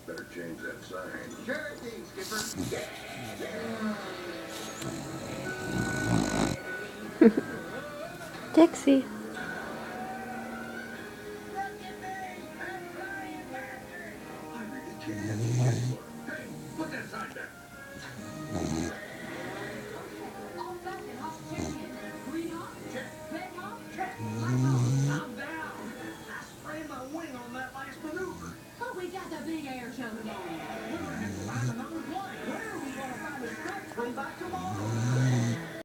Better change that sign. Sure thing, Skipper. Dixie. Put that sign down. I'm down. I sprained my wing on that last maneuver. But we got the big air show tomorrow. We're gonna have to find another plane. Where are we gonna find a script from back tomorrow?